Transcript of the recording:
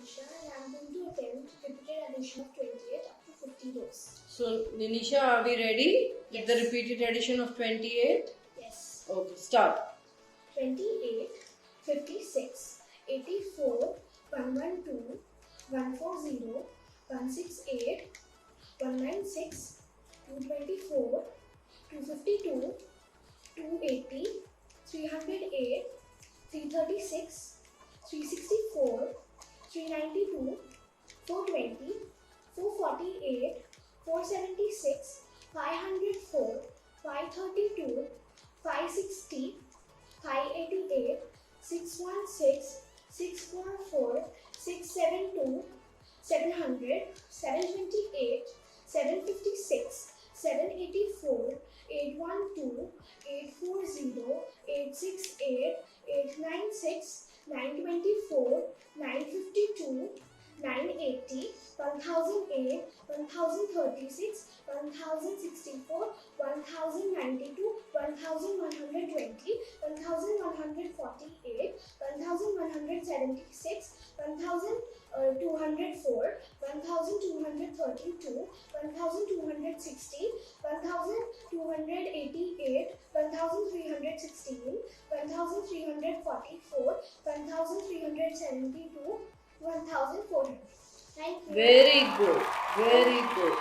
Nynisha and I am going to attempt repeated addition of 28 up to 50 rows. So, Nynisha, are we ready with Yes. the repeated addition of 28? Yes. Okay, start. 28, 56, 84, 112, 140, 168, 196, 224, 252, 280, 308, 336, 364, 392, 420, 448, 476, 504, 532, 560, 588, 616, 644, 672, 700, 728, 756, 784, 812, 840, 868, 896, 924, 952, 980, 1008, 1036, 1064, 1092, 1120, 1148, 1176, 1204, 1232, 1260, 1288, 1316, 1344, 1372, 1400. Thank you. Very good. Very good.